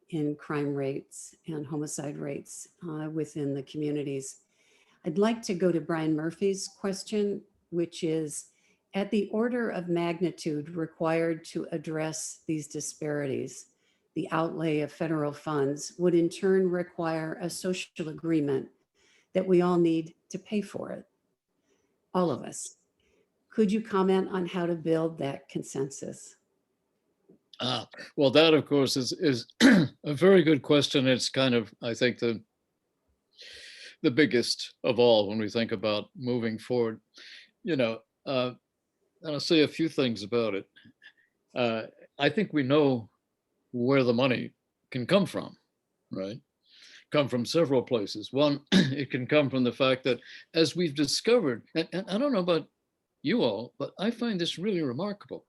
in crime rates and homicide rates within the communities. I'd like to go to Brian Murphy's question, which is, at the order of magnitude required to address these disparities, the outlay of federal funds would in turn require a social agreement that we all need to pay for it, all of us. Could you comment on how to build that consensus? Well, that of course is a very good question. It's kind of, I think, the biggest of all when we think about moving forward. And I'll say a few things about it. I think we know where the money can come from, right? Come from several places. One, it can come from the fact that, as we've discovered, and I don't know about you all, but I find this really remarkable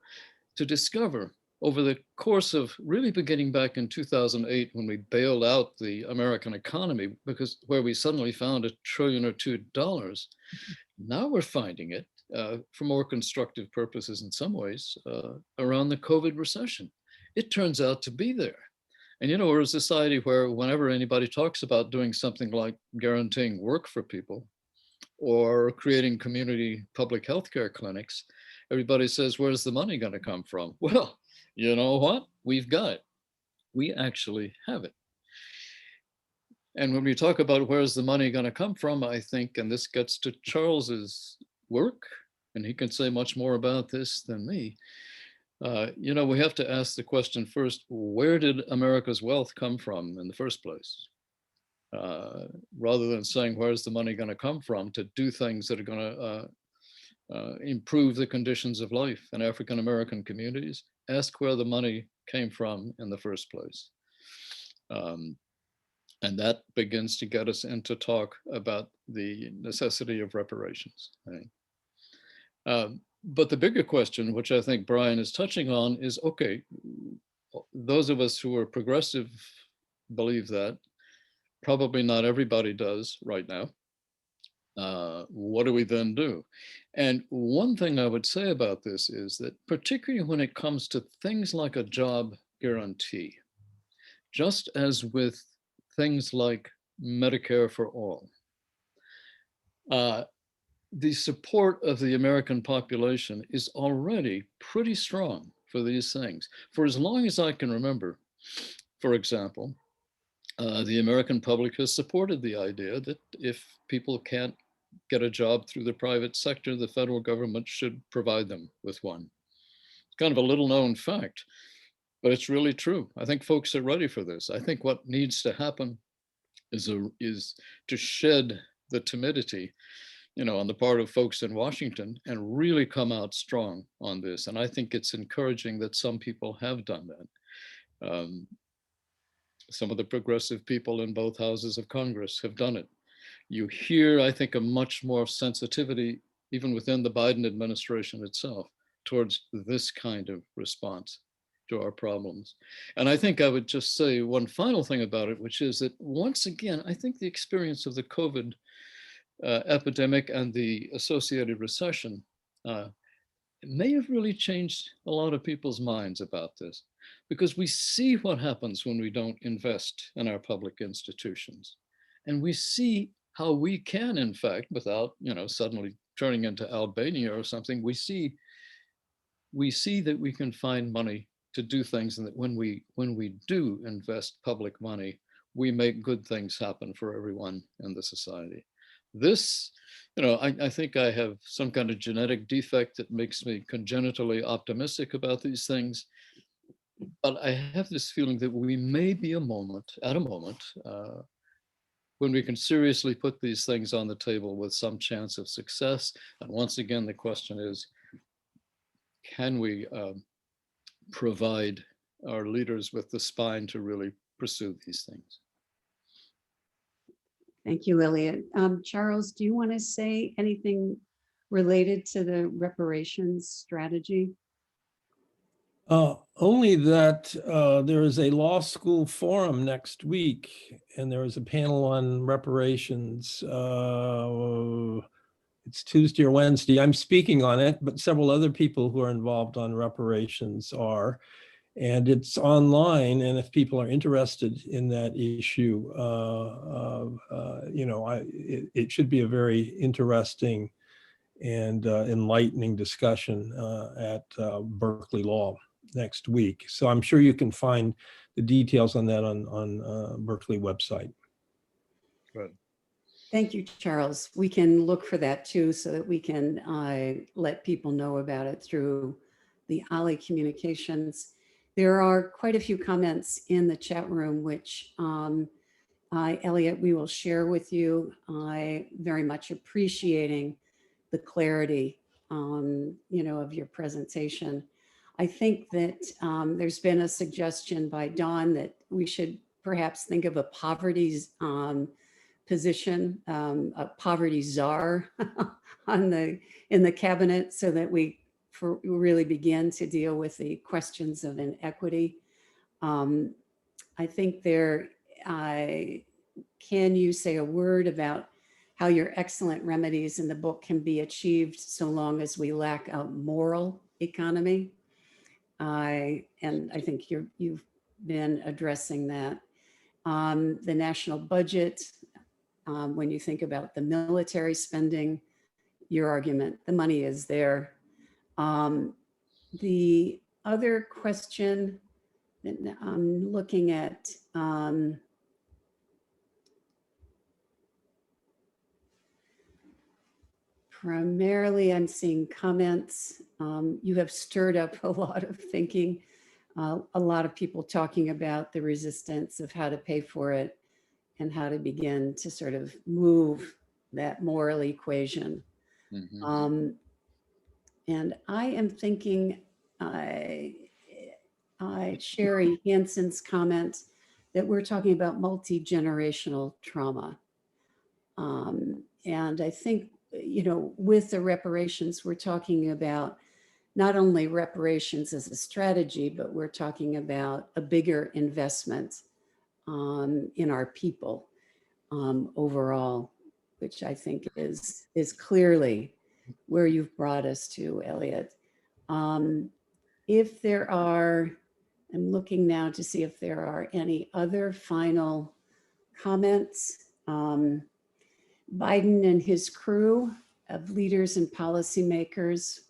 to discover over the course of really beginning back in 2008, when we bailed out the American economy, because where we suddenly found $1 trillion or $2. Now we're finding it for more constructive purposes in some ways around the COVID recession. It turns out to be there. And we're a society where whenever anybody talks about doing something like guaranteeing work for people or creating community public healthcare clinics, everybody says, where's the money going to come from? Well, you know what? We've got it. We actually have it. And when we talk about where's the money going to come from, I think, and this gets to Charles's work, and he can say much more about this than me, we have to ask the question first, where did America's wealth come from in the first place? Rather than saying, where's the money going to come from to do things that are going to improve the conditions of life in African-American communities, ask where the money came from in the first place. And that begins to get us into talk about the necessity of reparations. Right? But the bigger question, which I think Brian is touching on, is, okay, those of us who are progressive believe that. Probably not everybody does right now. What do we then do? And one thing I would say about this is that, particularly when it comes to things like a job guarantee, just as with things like Medicare for all, the support of the American population is already pretty strong for these things. For as long as I can remember, for example, the American public has supported the idea that if people can't get a job through the private sector, the federal government should provide them with one. It's kind of a little known fact, but it's really true. I think folks are ready for this. I think what needs to happen is to shed the timidity, on the part of folks in Washington and really come out strong on this. And I think it's encouraging that some people have done that. Some of the progressive people in both houses of Congress have done it. You hear, I think, a much more sensitivity, even within the Biden administration itself, towards this kind of response to our problems. And I think I would just say one final thing about it, which is that, once again, I think the experience of the COVID epidemic and the associated recession may have really changed a lot of people's minds about this, because we see what happens when we don't invest in our public institutions. And we see how we can, in fact, without, suddenly turning into Albania or something, we see that we can find money to do things, and that when we do invest public money, we make good things happen for everyone in the society. This, I think I have some kind of genetic defect that makes me congenitally optimistic about these things. But I have this feeling that we may be at a moment when we can seriously put these things on the table with some chance of success. And once again, the question is, can we provide our leaders with the spine to really pursue these things? Thank you, Elliot. Charles, do you want to say anything related to the reparations strategy? Only that there is a law school forum next week, and there is a panel on reparations. It's Tuesday or Wednesday. I'm speaking on it, but several other people who are involved on reparations are. And it's online, and if people are interested in that issue, it should be a very interesting and enlightening discussion at Berkeley Law next week. So I'm sure you can find the details on that on Berkeley website. Right. Thank you, Charles. We can look for that too, so that we can let people know about it through the OLLI communications. There are quite a few comments in the chat room, which Elliot, we will share with you. I very much appreciating the clarity, of your presentation. I think that there's been a suggestion by Dawn that we should perhaps think of a poverty position, a poverty czar in the cabinet, so that we really begin to deal with the questions of inequity. I think can you say a word about how your excellent remedies in the book can be achieved so long as we lack a moral economy? And I think you've been addressing that. The national budget, when you think about the military spending, your argument, the money is there. The other question that I'm looking at, primarily I'm seeing comments. You have stirred up a lot of thinking, a lot of people talking about the resistance of how to pay for it and how to begin to sort of move that moral equation. Mhm. And I am thinking, Sherry Hansen's comment that we're talking about multi-generational trauma. And I think, with the reparations, we're talking about not only reparations as a strategy, but we're talking about a bigger investment in our people overall, which I think is clearly where you've brought us to, Elliot. If there are, I'm looking now to see if there are any other final comments. Biden and his crew of leaders and policymakers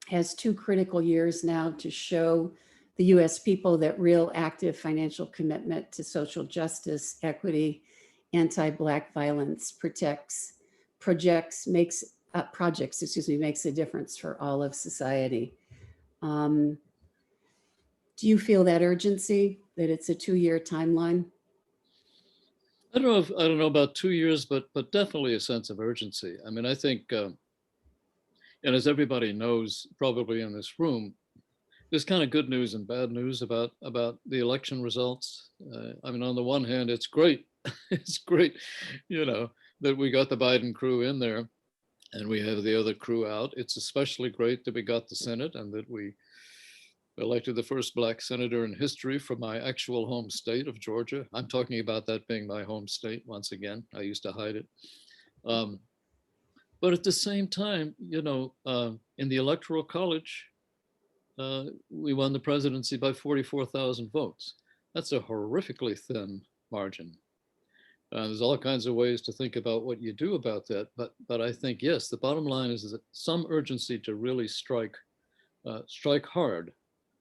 has 2 critical years now to show the US people that real active financial commitment to social justice, equity, anti-Black violence projects makes a difference for all of society. Do you feel that urgency, that it's a 2-year timeline? I don't know about 2 years, but definitely a sense of urgency. I mean, I think, and as everybody knows, probably in this room, there's kind of good news and bad news about the election results. I mean, on the one hand, it's great, it's great, that we got the Biden crew in there, and we have the other crew out. It's especially great that we got the Senate and that we elected the first Black senator in history from my actual home state of Georgia. I'm talking about that being my home state once again. I used to hide it. But at the same time, in the Electoral College, we won the presidency by 44,000 votes. That's a horrifically thin margin. There's all kinds of ways to think about what you do about that. But I think, yes, the bottom line is that some urgency to really strike hard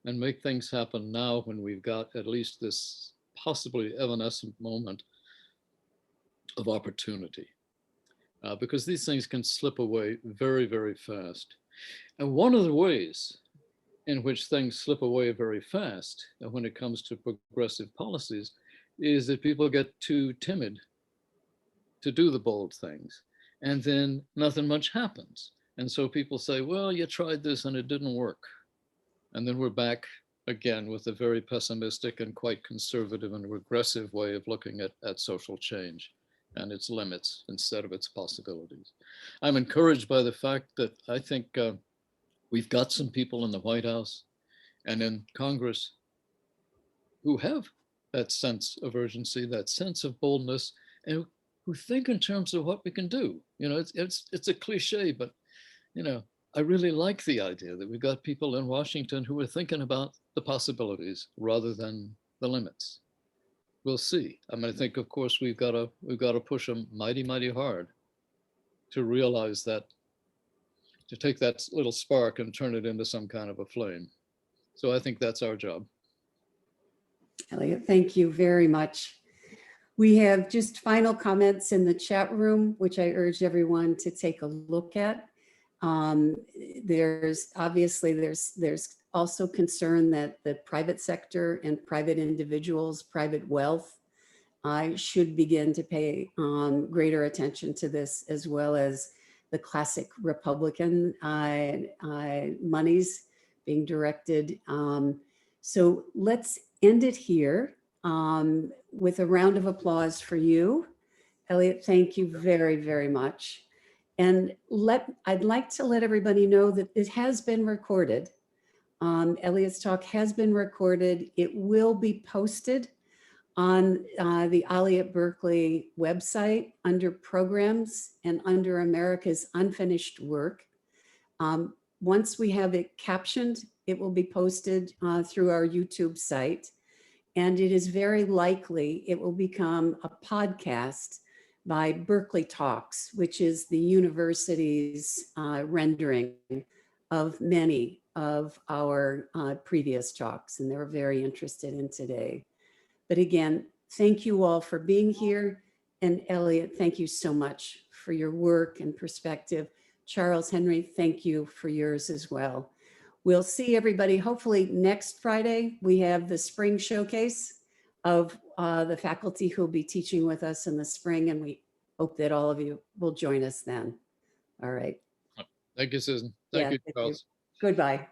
and make things happen now, when we've got at least this possibly evanescent moment of opportunity. Because these things can slip away very, very fast. And one of the ways in which things slip away very fast when it comes to progressive policies is that people get too timid to do the bold things, and then nothing much happens. And so people say, well, you tried this and it didn't work. And then we're back again with a very pessimistic and quite conservative and regressive way of looking at social change. and its limits instead of its possibilities. I'm encouraged by the fact that I think we've got some people in the White House and in Congress who have that sense of urgency, that sense of boldness, and who think in terms of what we can do. You know, it's a cliche, but you know, I really like the idea that we've got people in Washington who are thinking about the possibilities rather than the limits. We'll see. I mean, I think, of course, we've got to push them mighty, mighty hard to realize that, to take that little spark and turn it into some kind of a flame. So I think that's our job. Elliot, thank you very much. We have just final comments in the chat room, which I urge everyone to take a look at. There's obviously, there's also concern that the private sector and private individuals, private wealth should begin to pay greater attention to this, as well as the classic Republican monies being directed. So let's end it here with a round of applause for you. Elliot, thank you very, very much. And I'd like to let everybody know that it has been recorded. Elliot's talk has been recorded. It will be posted on the OLLI at Berkeley website under programs and under America's Unfinished Work. Once we have it captioned, it will be posted through our YouTube site. And it is very likely it will become a podcast by Berkeley Talks, which is the university's rendering of many of our previous talks, and they're very interested in today. But again, thank you all for being here. And Elliot, thank you so much for your work and perspective. Charles Henry, thank you for yours as well. We'll see everybody hopefully next Friday. We have the spring showcase of the faculty who'll be teaching with us in the spring, and we hope that all of you will join us then. All right. Thank you, Susan. Thank you, Charles. Goodbye.